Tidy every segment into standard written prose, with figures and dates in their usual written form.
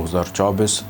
2024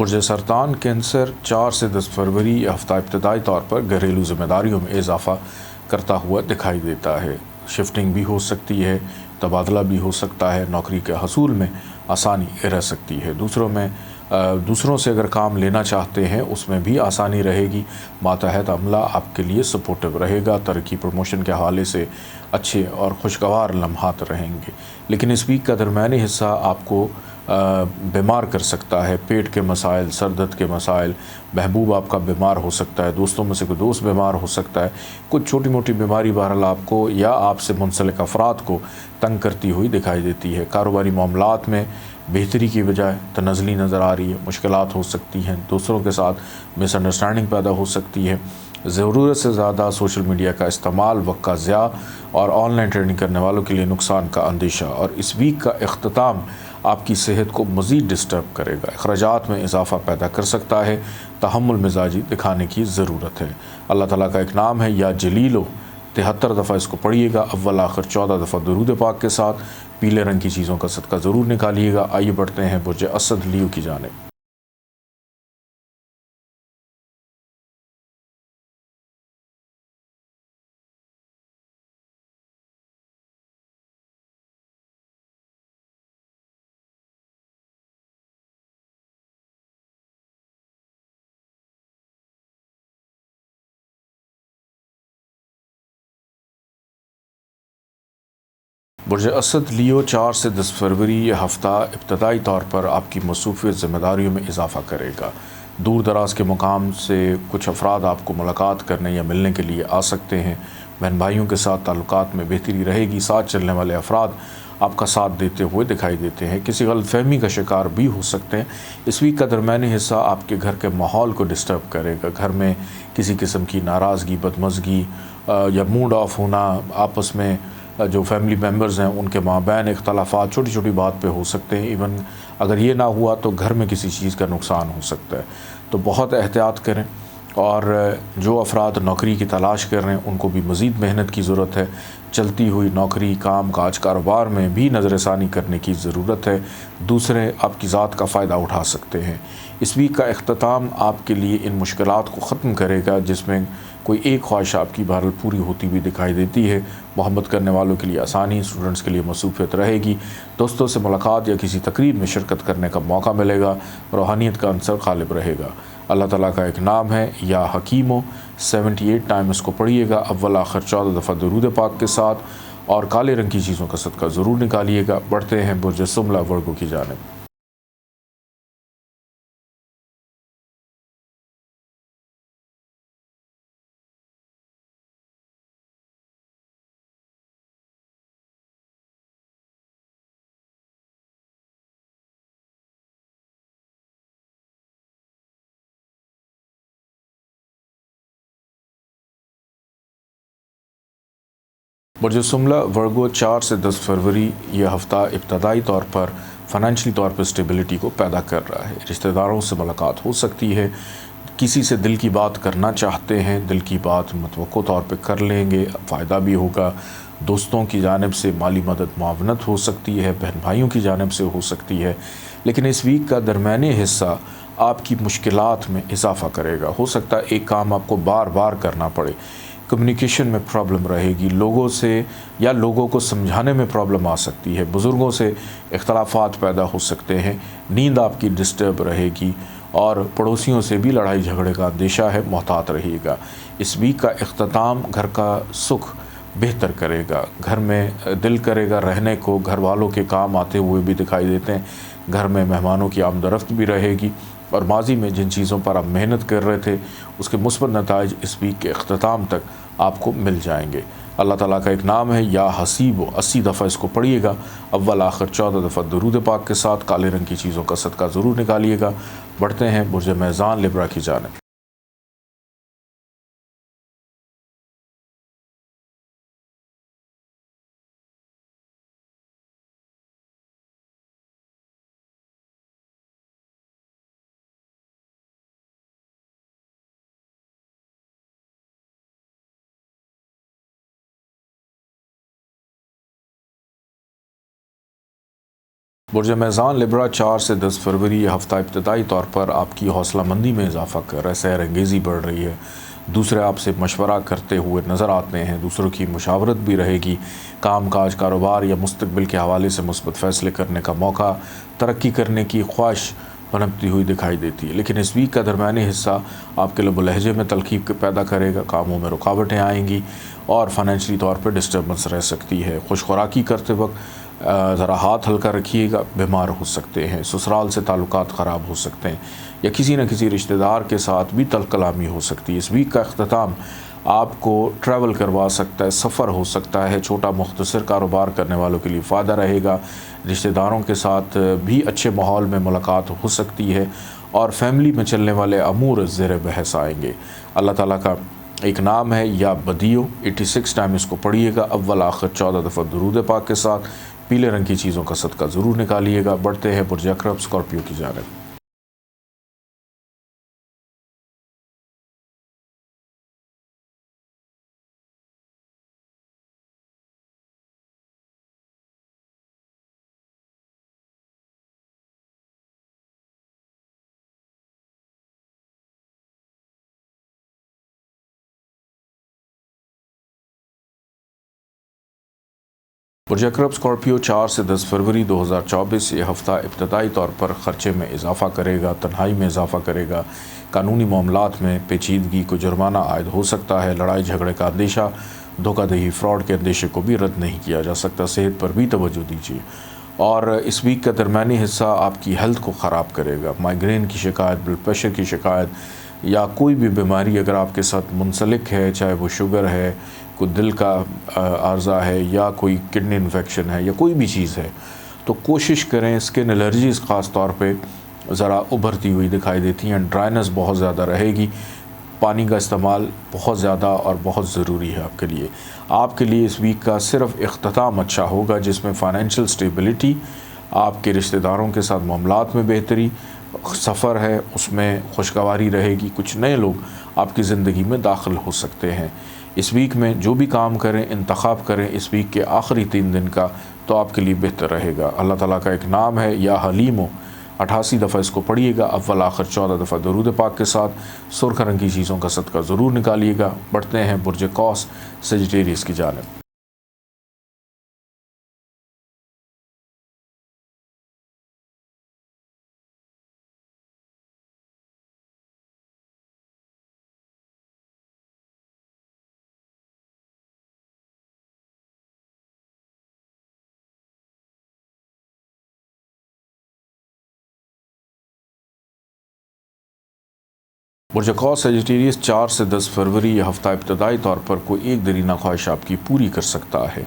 برج سرطان کینسر 4 سے 10 فروری یہ ہفتہ ابتدائی طور پر گھریلو ذمہ داریوں میں اضافہ کرتا ہوا دکھائی دیتا ہے۔ شفٹنگ بھی ہو سکتی ہے، تبادلہ بھی ہو سکتا ہے، نوکری کے حصول میں آسانی رہ سکتی ہے، دوسروں سے اگر کام لینا چاہتے ہیں اس میں بھی آسانی رہے گی، ماتحت عملہ آپ کے لیے سپورٹو رہے گا، ترقی پروموشن کے حوالے سے اچھے اور خوشگوار لمحات رہیں گے۔ لیکن اس ویک کا درمیانی حصہ آپ کو بیمار کر سکتا ہے، پیٹ کے مسائل، سر درد کے مسائل، محبوب آپ کا بیمار ہو سکتا ہے، دوستوں میں سے کوئی دوست بیمار ہو سکتا ہے، کچھ چھوٹی موٹی بیماری بہرحال آپ کو یا آپ سے منسلک افراد کو تنگ کرتی ہوئی دکھائی دیتی ہے۔ کاروباری معاملات میں بہتری کی بجائے تنزلی نظر آ رہی ہے، مشکلات ہو سکتی ہیں، دوسروں کے ساتھ مس انڈرسٹینڈنگ پیدا ہو سکتی ہے، ضرورت سے زیادہ سوشل میڈیا کا استعمال، وقت کا ضیاع اور آن لائن ٹریڈنگ کرنے والوں کے لیے نقصان کا اندیشہ، اور اس ویک کا اختتام آپ کی صحت کو مزید ڈسٹرب کرے گا، اخراجات میں اضافہ پیدا کر سکتا ہے، تحمل مزاجی دکھانے کی ضرورت ہے۔ اللہ تعالیٰ کا ایک نام ہے یا جلیلو، 73 دفعہ اس کو پڑھیے گا، اول آخر 14 دفعہ درود پاک کے ساتھ، پیلے رنگ کی چیزوں کا صدقہ ضرور نکالیے گا۔ آئیے بڑھتے ہیں برج اسد لیو کی جانب۔ برج اسد لیو 4 سے 10 فروری یہ ہفتہ ابتدائی طور پر آپ کی مصروفیت ذمہ داریوں میں اضافہ کرے گا۔ دور دراز کے مقام سے کچھ افراد آپ کو ملاقات کرنے یا ملنے کے لیے آ سکتے ہیں، بہن بھائیوں کے ساتھ تعلقات میں بہتری رہے گی، ساتھ چلنے والے افراد آپ کا ساتھ دیتے ہوئے دکھائی دیتے ہیں، کسی غلط فہمی کا شکار بھی ہو سکتے ہیں۔ اس ویک کا درمیانی حصہ آپ کے گھر کے ماحول کو ڈسٹرب کرے گا، گھر میں کسی قسم کی ناراضگی، بدمزگی یا موڈ آف ہونا، آپس میں جو فیملی ممبرز ہیں ان کے مابین اختلافات چھوٹی چھوٹی بات پہ ہو سکتے ہیں، ایون اگر یہ نہ ہوا تو گھر میں کسی چیز کا نقصان ہو سکتا ہے، تو بہت احتیاط کریں۔ اور جو افراد نوکری کی تلاش کر رہے ہیں ان کو بھی مزید محنت کی ضرورت ہے، چلتی ہوئی نوکری، کام کاج، کاروبار میں بھی نظر ثانی کرنے کی ضرورت ہے، دوسرے آپ کی ذات کا فائدہ اٹھا سکتے ہیں۔ اس ویک کا اختتام آپ کے لیے ان مشکلات کو ختم کرے گا جس میں کوئی ایک خواہش آپ کی بہرحال پوری ہوتی ہوئی دکھائی دیتی ہے، محبت کرنے والوں کے لیے آسانی، اسٹوڈنٹس کے لیے مصروفیت رہے گی، دوستوں سے ملاقات یا کسی تقریب میں شرکت کرنے کا موقع ملے گا، روحانیت کا عنصر غالب رہے گا۔ اللہ تعالیٰ کا ایک نام ہے یا حکیمو، 78 ٹائم اس کو پڑھیے گا، اول آخر 14 دفعہ درود پاک کے ساتھ، اور کالے رنگ کی چیزوں کا صدقہ ضرور نکالیے گا۔ بڑھتے ہیں برج سملہ ورگو کی جانب۔ برج سملہ ورگو 4 سے 10 فروری یہ ہفتہ ابتدائی طور پر فائنینشلی طور پر اسٹیبلٹی کو پیدا کر رہا ہے، رشتہ داروں سے ملاقات ہو سکتی ہے، کسی سے دل کی بات کرنا چاہتے ہیں، دل کی بات متوقع طور پہ کر لیں گے، فائدہ بھی ہوگا، دوستوں کی جانب سے مالی مدد معاونت ہو سکتی ہے، بہن بھائیوں کی جانب سے ہو سکتی ہے، لیکن اس ویک کا درمیانی حصہ آپ کی مشکلات میں اضافہ کرے گا، ہو سکتا ہے ایک کام آپ کو بار بار کرنا پڑے، کمیونیکیشن میں پرابلم رہے گی، لوگوں سے یا لوگوں کو سمجھانے میں پرابلم آ سکتی ہے، بزرگوں سے اختلافات پیدا ہو سکتے ہیں، نیند آپ کی ڈسٹرب رہے گی، اور پڑوسیوں سے بھی لڑائی جھگڑے کا اندیشہ ہے، محتاط رہیے گا۔ اس ویک کا اختتام گھر کا سکھ بہتر کرے گا، گھر میں دل کرے گا رہنے کو، گھر والوں کے کام آتے ہوئے بھی دکھائی دیتے ہیں، گھر میں مہمانوں کی آمد و رفت بھی رہے گی، اور ماضی میں جن چیزوں پر آپ محنت کر رہے تھے اس کے مثبت نتائج اس ویک کے اختتام تک آپ کو مل جائیں گے۔ اللہ تعالیٰ کا ایک نام ہے یا حسیب، 80 دفعہ اس کو پڑھیے گا، اول آخر 14 دفعہ درود پاک کے ساتھ، کالے رنگ کی چیزوں کا صدقہ ضرور نکالیے گا۔ بڑھتے ہیں برج میزان لبرا کی جانب۔ برج میزان لبرا 4 سے 10 فروری یہ ہفتہ ابتدائی طور پر آپ کی حوصلہ مندی میں اضافہ کر رہا ہے، سیر انگیزی بڑھ رہی ہے، دوسرے آپ سے مشورہ کرتے ہوئے نظر آتے ہیں، دوسروں کی مشاورت بھی رہے گی، کام کاج کاروبار یا مستقبل کے حوالے سے مثبت فیصلے کرنے کا موقع، ترقی کرنے کی خواہش پنپتی ہوئی دکھائی دیتی ہے، لیکن اس ویک کا درمیانی حصہ آپ کے لب و لہجے میں تلخی پیدا کرے گا، کاموں میں رکاوٹیں آئیں گی اور فائنینشلی طور پہ ڈسٹربنس رہ سکتی ہے۔ خوش خوراکی کرتے وقت ذرا ہاتھ ہلکا رکھیے گا، بیمار ہو سکتے ہیں، سسرال سے تعلقات خراب ہو سکتے ہیں یا کسی نہ کسی رشتہ دار کے ساتھ بھی تلخ کلامی ہو سکتی ہے۔ اس ویک کا اختتام آپ کو ٹریول کروا سکتا ہے، سفر ہو سکتا ہے، چھوٹا مختصر کاروبار کرنے والوں کے لیے فائدہ رہے گا، رشتہ داروں کے ساتھ بھی اچھے ماحول میں ملاقات ہو سکتی ہے اور فیملی میں چلنے والے امور زیر بحث آئیں گے۔ اللہ تعالیٰ کا ایک نام ہے یا بدیو، 86 ٹائم اس کو پڑھیے گا، اول آخر 14 دفعہ درود پاک کے ساتھ، پیلے رنگ کی چیزوں کا صدقہ ضرور نکالیے گا۔ بڑھتے ہیں برج عقرب اسکارپیو کی جانب۔ برج عقرب اسکارپیو 4 سے 10 فروری 2024 یہ ہفتہ ابتدائی طور پر خرچے میں اضافہ کرے گا، تنہائی میں اضافہ کرے گا، قانونی معاملات میں پیچیدگی کو جرمانہ عائد ہو سکتا ہے، لڑائی جھگڑے کا اندیشہ، دھوکہ دہی فراڈ کے اندیشے کو بھی رد نہیں کیا جا سکتا۔ صحت پر بھی توجہ دیجیے اور اس ویک کا درمیانی حصہ آپ کی ہیلتھ کو خراب کرے گا۔ مائیگرین کی شکایت، بلڈ پریشر کی شکایت یا کوئی بھی بیماری اگر آپ کے ساتھ منسلک ہے، چاہے وہ شوگر ہے، کوئی دل کا عارضہ ہے یا کوئی کڈنی انفیکشن ہے یا کوئی بھی چیز ہے، تو کوشش کریں۔ اسکن الرجیز خاص طور پہ ذرا ابھرتی ہوئی دکھائی دیتی ہیں، ڈرائنس بہت زیادہ رہے گی، پانی کا استعمال بہت زیادہ اور بہت ضروری ہے آپ کے لیے اس ویک کا صرف اختتام اچھا ہوگا جس میں فائنینشیل سٹیبلٹی، آپ کے رشتہ داروں کے ساتھ معاملات میں بہتری، سفر ہے اس میں خوشگواری رہے گی، کچھ نئے لوگ آپ کی زندگی میں داخل ہو سکتے ہیں۔ اس ویک میں جو بھی کام کریں، انتخاب کریں اس ویک کے آخری 3 دن کا، تو آپ کے لیے بہتر رہے گا۔ اللہ تعالیٰ کا ایک نام ہے یا حلیمو، 88 دفعہ اس کو پڑھیے گا، اول آخر 14 دفعہ درود پاک کے ساتھ، سرخ رنگ کی چیزوں کا صدقہ ضرور نکالیے گا۔ بڑھتے ہیں برج قوس سیجیٹیریس کی جانب۔ برج قوس سیجیٹیریس 4 سے 10 فروری یہ ہفتہ ابتدائی طور پر کوئی ایک دیرینہ خواہش آپ کی پوری کر سکتا ہے،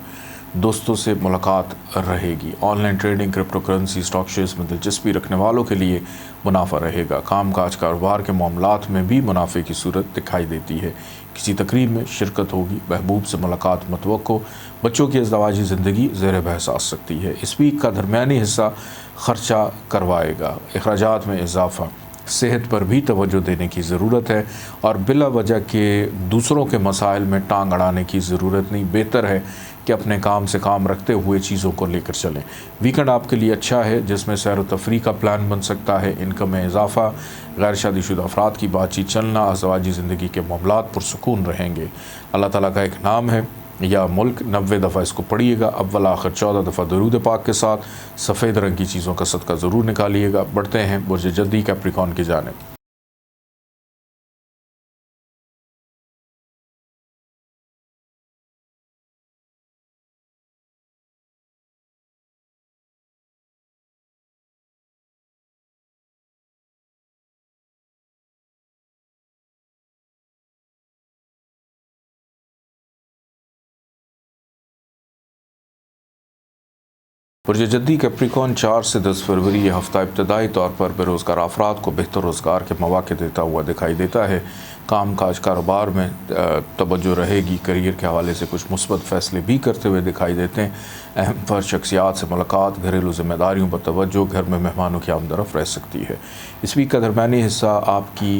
دوستوں سے ملاقات رہے گی، on line trading, crypto currency, stock shares میں دلچسپی رکھنے والوں کے لیے منافع رہے گا، کام کاج کاروبار کے معاملات میں بھی منافع کی صورت دکھائی دیتی ہے، کسی تقریب میں شرکت ہوگی، محبوب سے ملاقات متوقع، بچوں کی ازدواجی زندگی زیر بحث آ سکتی ہے۔ اس ویک کا درمیانی حصہ خرچہ کروائے گا، اخراجات میں اضافہ، صحت پر بھی توجہ دینے کی ضرورت ہے اور بلا وجہ کے دوسروں کے مسائل میں ٹانگ اڑانے کی ضرورت نہیں، بہتر ہے کہ اپنے کام سے کام رکھتے ہوئے چیزوں کو لے کر چلیں۔ ویکنڈ آپ کے لیے اچھا ہے جس میں سیر و تفریح کا پلان بن سکتا ہے، انکم میں اضافہ، غیر شادی شدہ افراد کی بات چیت چلنا، ازدواجی زندگی کے معاملات پرسکون رہیں گے۔ اللہ تعالیٰ کا ایک نام ہے یا ملک، 90 دفعہ اس کو پڑھیے گا، اول آخر 14 دفعہ درود پاک کے ساتھ، سفید رنگ کی چیزوں کا صدقہ ضرور نکالیے گا۔ بڑھتے ہیں برج جدی کیپریکون کی جانب۔ برج جدی کیپریکون 4 سے 10 فروری یہ ہفتہ ابتدائی طور پر بے روزگار افراد کو بہتر روزگار کے مواقع دیتا ہوا دکھائی دیتا ہے، کام کاج کاروبار میں توجہ رہے گی، کیریئر کے حوالے سے کچھ مثبت فیصلے بھی کرتے ہوئے دکھائی دیتے ہیں، اہم فرد شخصیات سے ملاقات، گھریلو ذمہ داریوں پر توجہ، گھر میں مہمانوں کی آمد و رفت رہ سکتی ہے۔ اس ویک کا درمیانی حصہ آپ کی